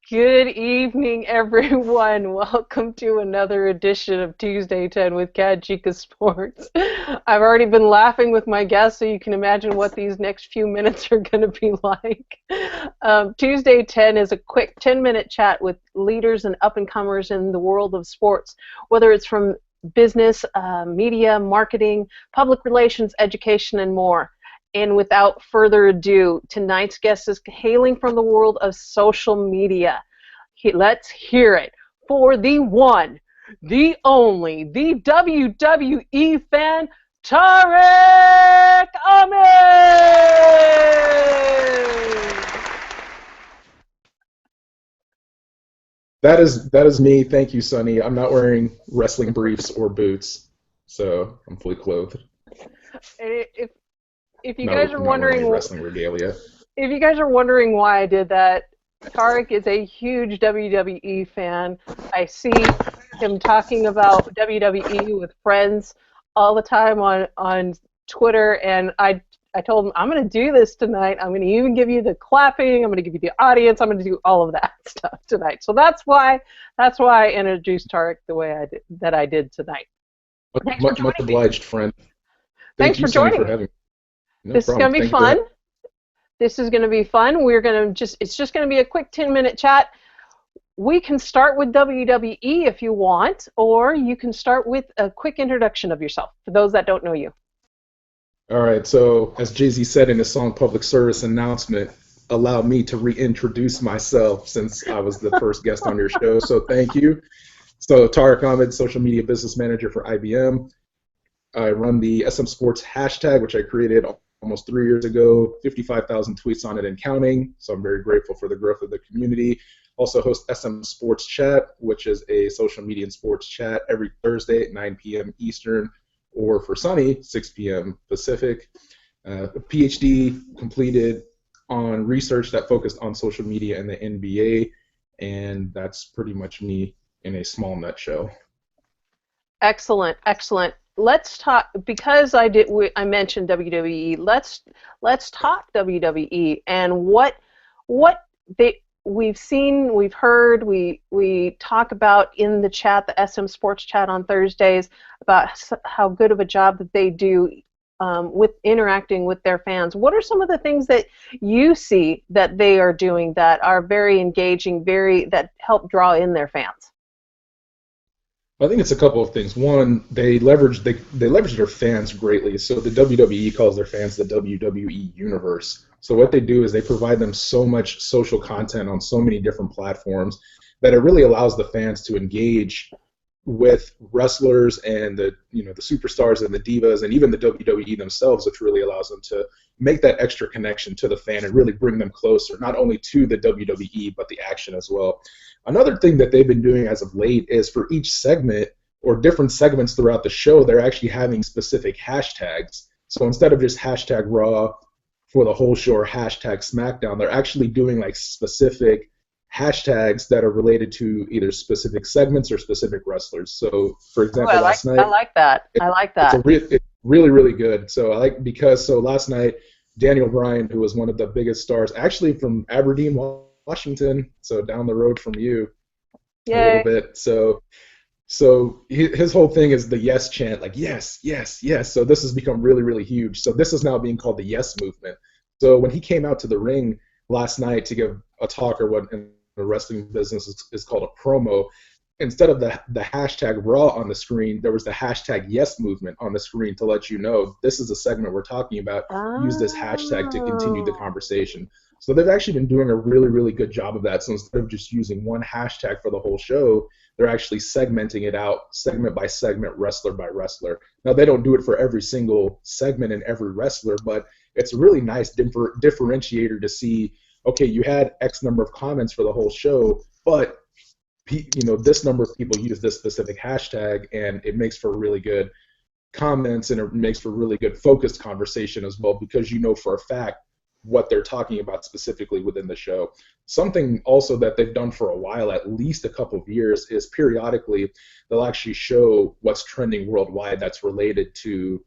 Good evening, everyone. Welcome to another edition of Tuesday 10 with CadChica Sports. I've already been laughing with my guests, so you can imagine what these next few minutes are going to be like. Tuesday 10 is a quick 10-minute chat with leaders and up-and-comers in the world of sports, whether it's from business, media, marketing, public relations, education, and more. And without further ado, tonight's guest is hailing from the world of social media. Let's hear it for the one, the only, the WWE fan, Tariq Ahmad! That is me. Thank you, Sonny. I'm not wearing wrestling briefs or boots, so I'm fully clothed. If you guys are Not wearing any wondering, wrestling regalia. if you guys are wondering why I did that, Tariq is a huge WWE fan. I see him talking about WWE with friends all the time on Twitter, and I told him I'm going to do this tonight. I'm going to even give you the clapping. I'm going to give you the audience. I'm going to do all of that stuff tonight. So that's why I introduced Tariq the way I did tonight. Thanks for Much joining me. obliged, friend. Thanks Thank for you, Sonny, joining for me. having me. No This is problem. going to be Thank you for fun. This is going to be fun. It's just going to be a quick 10-minute chat. We can start with WWE if you want, or you can start with a quick introduction of yourself for those that don't know you. All right, so as Jay-Z said in his song Public Service Announcement, allow me to reintroduce myself since I was the first guest on your show, so thank you. So Tariq Ahmad, social media business manager for IBM. I run the SM Sports hashtag, which I created almost 3 years ago, 55,000 tweets on it and counting, so I'm very grateful for the growth of the community. Also host SM Sports Chat, which is a social media and sports chat every Thursday at 9 p.m. Eastern, or for Sunny, 6 p.m. Pacific. A PhD completed on research that focused on social media and the NBA, and that's pretty much me in a small nutshell. Excellent, excellent. Let's talk because I mentioned WWE. Let's talk WWE and what we've seen, we've heard, we talk about in the chat, the SM Sports Chat on Thursdays, about how good of a job that they do with interacting with their fans. What are some of the things that you see that they are doing that are very engaging, that help draw in their fans? I think it's a couple of things. One, they leverage their fans greatly. So the WWE calls their fans the WWE universe. So what they do is they provide them so much social content on so many different platforms that it really allows the fans to engage with wrestlers and the superstars and the divas and even the WWE themselves, which really allows them to make that extra connection to the fan and really bring them closer, not only to the WWE but the action as well. Another thing that they've been doing as of late is for each segment or different segments throughout the show, they're actually having specific hashtags. So instead of just hashtag Raw for the whole show or hashtag SmackDown, they're actually doing like specific hashtags that are related to either specific segments or specific wrestlers. So, for example, last night, I like that. it's really, really good. So last night, Daniel Bryan, who was one of the biggest stars, actually from Aberdeen, Washington, so down the road from you. Yay. A little bit. So his whole thing is the yes chant, like yes, yes, yes. So this has become really, really huge. So this is now being called the yes movement. So when he came out to the ring last night to give a talk, or what in the wrestling business is called a promo, instead of the hashtag Raw on the screen, there was the hashtag Yes Movement on the screen to let you know this is a segment we're talking about. Use this hashtag to continue the conversation. So they've actually been doing a really, really good job of that. So instead of just using one hashtag for the whole show, they're actually segmenting it out, segment by segment, wrestler by wrestler. Now, they don't do it for every single segment and every wrestler, but it's a really nice differentiator to see, okay, you had X number of comments for the whole show, but this number of people use this specific hashtag, and it makes for really good comments, and it makes for really good focused conversation as well, because you know for a fact what they're talking about specifically within the show. Something also that they've done for a while, at least a couple of years, is periodically they'll actually show what's trending worldwide that's related to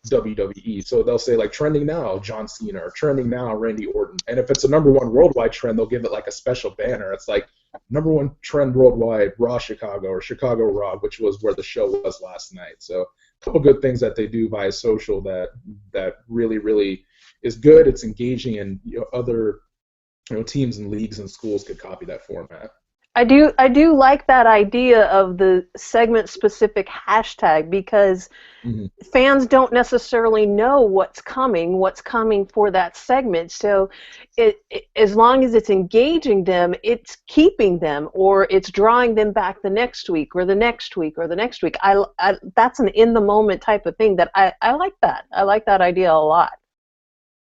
WWE. So they'll say like trending now John Cena, or trending now Randy Orton. And if it's a number one worldwide trend, they'll give it like a special banner. It's like number one trend worldwide, Raw Chicago or Chicago Raw, which was where the show was last night. So a couple good things that they do via social that really really is good. It's engaging, and other teams and leagues and schools could copy that format. I do like that idea of the segment specific hashtag because Hmm. fans don't necessarily know what's coming for that segment. So as long as it's engaging them, it's keeping them, or it's drawing them back the next week or the next week or the next week. That's an in the moment type of thing that I like that. I like that idea a lot.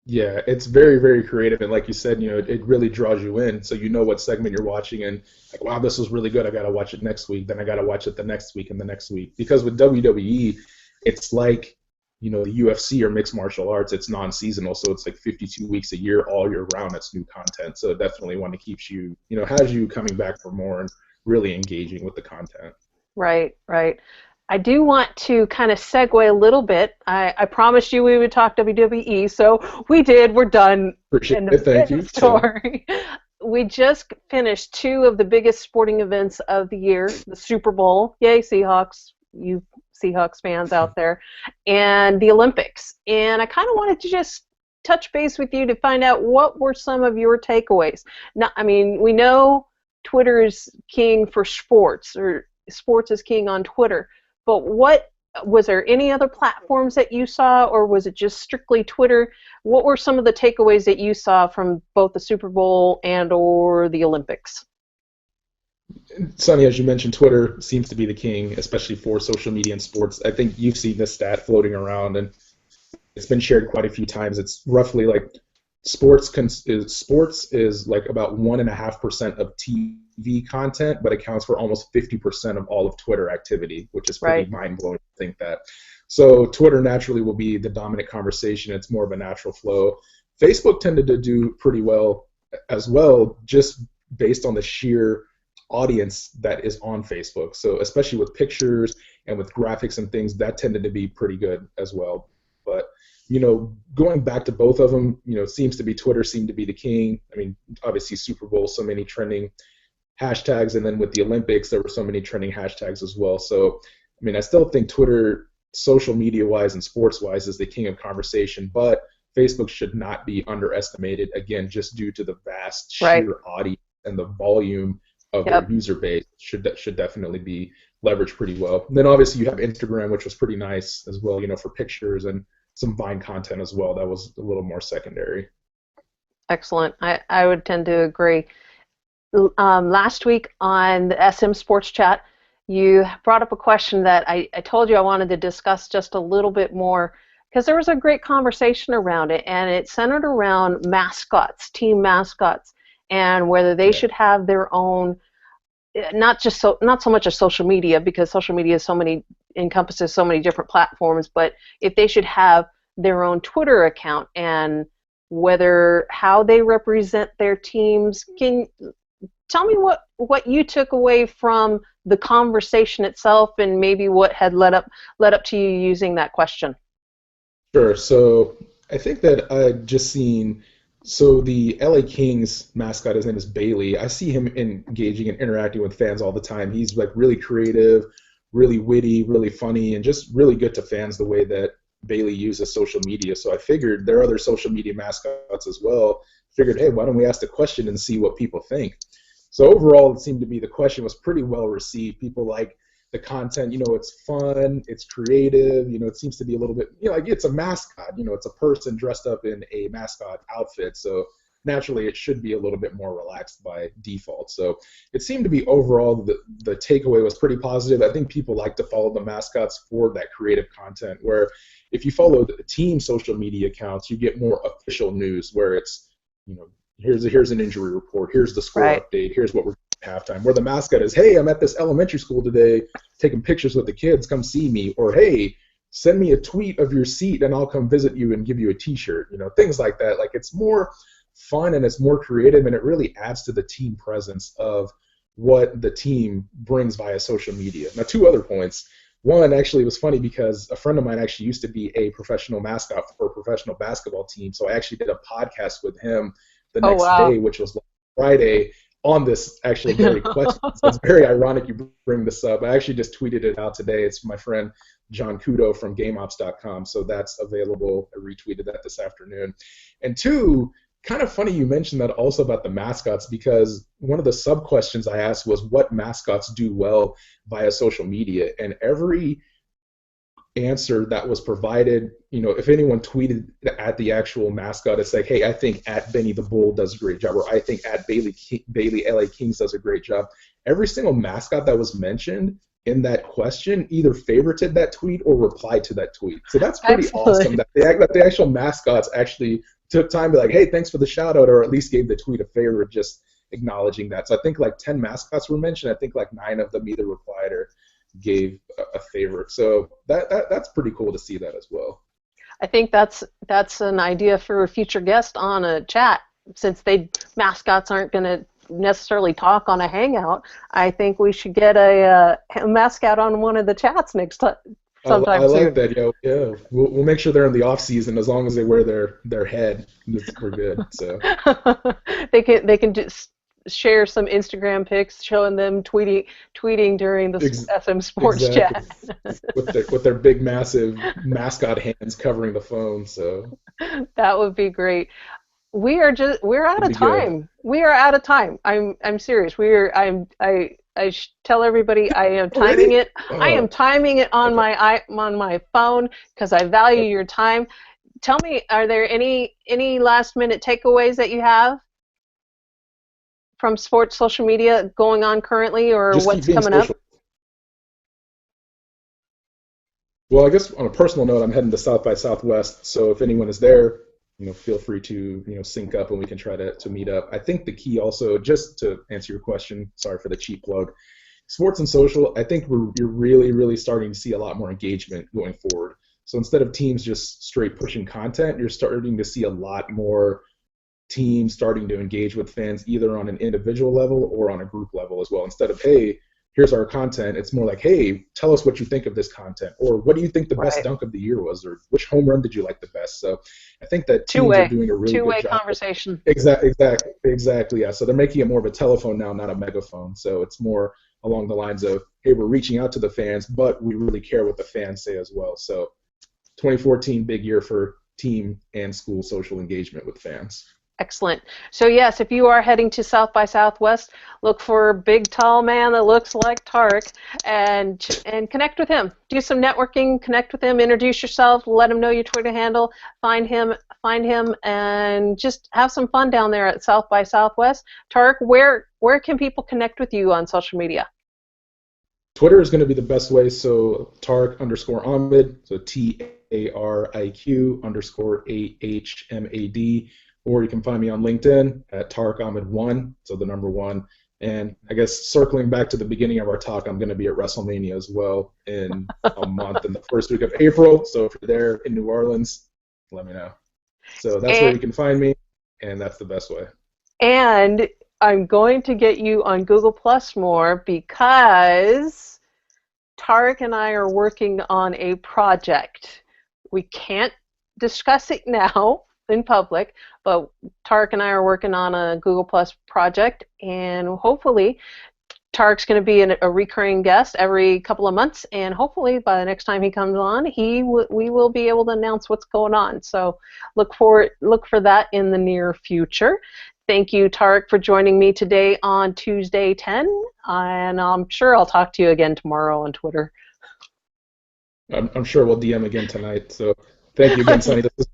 Yeah, it's very, very creative, and like you said, it really draws you in, so you know what segment you're watching, and like, wow, this was really good. I gotta watch it next week. Then I gotta watch it the next week and the next week. Because with WWE, it's like, the UFC or mixed martial arts. It's non-seasonal, so it's like 52 weeks a year, all year round. That's new content. So it definitely one that keeps you, has you coming back for more and really engaging with the content. Right, right. I do want to kind of segue a little bit. I promised you we would talk WWE, so we did. We're done. Appreciate End it. of, Thank end of you. So, story. We just finished two of the biggest sporting events of the year, the Super Bowl. Yay, Seahawks, you Seahawks fans out there, and the Olympics. And I kind of wanted to just touch base with you to find out what were some of your takeaways. Now, I mean, we know Twitter is king for sports, or sports is king on Twitter. But what was there any other platforms that you saw, or was it just strictly Twitter? What were some of the takeaways that you saw from both the Super Bowl and or the Olympics? Sonny, as you mentioned, Twitter seems to be the king, especially for social media and sports. I think you've seen this stat floating around, and it's been shared quite a few times. It's roughly like sports is like about 1.5% of TV content, but accounts for almost 50% of all of Twitter activity, which is pretty Right, mind blowing to think that. So Twitter naturally will be the dominant conversation. It's more of a natural flow. Facebook tended to do pretty well as well, just based on the sheer audience that is on Facebook. So especially with pictures and with graphics and things, that tended to be pretty good as well. But going back to both of them, seems to be Twitter seemed to be the king. I mean, obviously Super Bowl, so many trending hashtags, and then with the Olympics, there were so many trending hashtags as well. So, I mean, I still think Twitter, social media wise and sports wise, is the king of conversation, but Facebook should not be underestimated, again, just due to the vast right. sheer audience and the volume of their Yep. user base should definitely be leveraged pretty well. And then obviously you have Instagram, which was pretty nice as well, for pictures and some Vine content as well. That was a little more secondary. Excellent. I would tend to agree. Last week on the SM Sports Chat, you brought up a question that I told you I wanted to discuss just a little bit more because there was a great conversation around it, and it centered around mascots, team mascots, and whether they Yeah. should have their own, not so much a social media, because social media is so many, encompasses so many different platforms, but if they should have their own Twitter account, and whether how they represent their teams. Can tell me what you took away from the conversation itself, and maybe what had led up to you using that question. Sure. So I think that I just seen. So the LA Kings mascot, his name is Bailey. I see him engaging and interacting with fans all the time. He's like really creative, really witty, really funny, and just really good to fans the way that Bailey uses social media. So I figured there are other social media mascots as well. Figured, hey, why don't we ask the question and see what people think? So overall, it seemed to be the question was pretty well received. People like the content. It's fun, it's creative. It seems to be a little bit, like it's a mascot. It's a person dressed up in a mascot outfit. So naturally, it should be a little bit more relaxed by default. So it seemed to be overall the takeaway was pretty positive. I think people like to follow the mascots for that creative content. Where if you follow the team social media accounts, you get more official news where it's, here's an injury report, here's the score Right. update, here's what we're doing at halftime. Where the mascot is, hey, I'm at this elementary school today taking pictures with the kids, come see me. Or hey, send me a tweet of your seat and I'll come visit you and give you a t-shirt. Things like that. Like, it's more fun and it's more creative, and it really adds to the team presence of what the team brings via social media. Now, two other points. One, actually, was funny because a friend of mine actually used to be a professional mascot for a professional basketball team. So I actually did a podcast with him the Oh next wow. day, which was Friday, on this actual very question. So it's very ironic you bring this up. I actually just tweeted it out today. It's my friend John Kudo from GameOps.com. So that's available. I retweeted that this afternoon. And two, kind of funny you mentioned that also about the mascots, because one of the sub questions I asked was what mascots do well via social media, and every answer that was provided, if anyone tweeted at the actual mascot, it's like, hey, I think at Benny the Bull does a great job, or I think at Bailey LA Kings does a great job. Every single mascot that was mentioned in that question either favorited that tweet or replied to that tweet. So that's pretty awesome that the actual mascots actually took time to be like, hey, thanks for the shout out, or at least gave the tweet a favor, just acknowledging that. So I think like 10 mascots were mentioned. I think like 9 of them either replied or gave a favorite. So that's pretty cool to see that as well. I think that's an idea for a future guest on a chat, since mascots aren't going to necessarily talk on a hangout. I think we should get a mascot on one of the chats next time. I like that, yeah. We'll make sure they're in the off season, as long as they wear their head. We're good. So they can just share some Instagram pics showing them tweeting during the SM Sports chat with their big massive mascot hands covering the phone. So that would be great. We're out of time. Good. We are out of time. I'm serious. I tell everybody I am timing it. I am timing it on my phone because I value your time. Tell me, are there any last minute takeaways that you have from sports social media going on currently, or just what's coming up? Well, I guess on a personal note, I'm heading to South by Southwest, so if anyone is there, feel free to sync up and we can try to meet up. I think the key also, just to answer your question, sorry for the cheap plug, sports and social, I think you're really, really starting to see a lot more engagement going forward. So instead of teams just straight pushing content, you're starting to see a lot more teams starting to engage with fans either on an individual level or on a group level as well. Instead of, hey, here's our content, it's more like, hey, tell us what you think of this content, or what do you think the best dunk of the year was, or which home run did you like the best? So I think that teams are doing a really good job. Two-way conversation. Exactly, yeah. So they're making it more of a telephone now, not a megaphone. So it's more along the lines of, hey, we're reaching out to the fans, but we really care what the fans say as well. So 2014, big year for team and school social engagement with fans. Excellent. So yes, if you are heading to South by Southwest, look for a big, tall man that looks like Tariq, and connect with him. Do some networking, connect with him, introduce yourself, let him know your Twitter handle, find him, and just have some fun down there at South by Southwest. Tariq, where can people connect with you on social media? Twitter is going to be the best way. So Tariq_Ahmad, so TARIQ_AHMAD. Or you can find me on LinkedIn at Tariq Ahmad 1, so the number 1. And I guess circling back to the beginning of our talk, I'm going to be at WrestleMania as well in a month, in the first week of April. So if you're there in New Orleans, let me know. So that's where you can find me, and that's the best way. And I'm going to get you on Google Plus more, because Tariq and I are working on a project. We can't discuss it now in public, but Tariq and I are working on a Google Plus project, and hopefully Tariq's going to be a recurring guest every couple of months, and hopefully by the next time he comes on, we will be able to announce what's going on. So look for that in the near future. Thank you, Tariq, for joining me today on Tuesday 10, and I'm sure I'll talk to you again tomorrow on Twitter. I'm sure we'll DM again tonight. So thank you again, Sonny. This is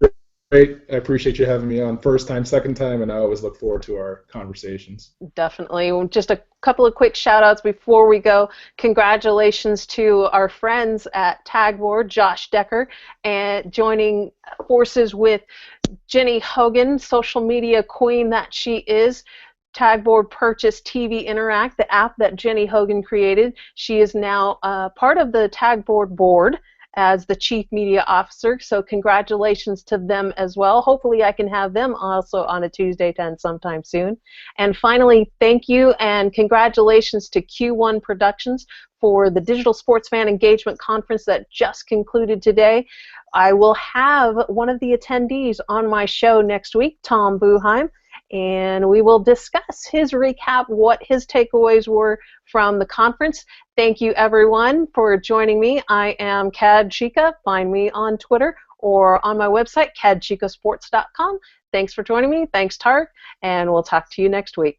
great. I appreciate you having me on first time, second time, and I always look forward to our conversations. Definitely. Just a couple of quick shout outs before we go. Congratulations to our friends at Tagboard, Josh Decker, and joining forces with Jenny Hogan, social media queen that she is. Tagboard purchased TV Interact, the app that Jenny Hogan created. She is now part of the Tagboard board as the Chief Media Officer, so congratulations to them as well. Hopefully I can have them also on a Tuesday 10 sometime soon. And finally, thank you and congratulations to Q1 Productions for the Digital Sports Fan Engagement Conference that just concluded today. I will have one of the attendees on my show next week, Tom Buheim, and we will discuss his recap, what his takeaways were from the conference. Thank you, everyone, for joining me. I am CadChica. Find me on Twitter or on my website, cadchicasports.com. Thanks for joining me. Thanks, Tariq, and we'll talk to you next week.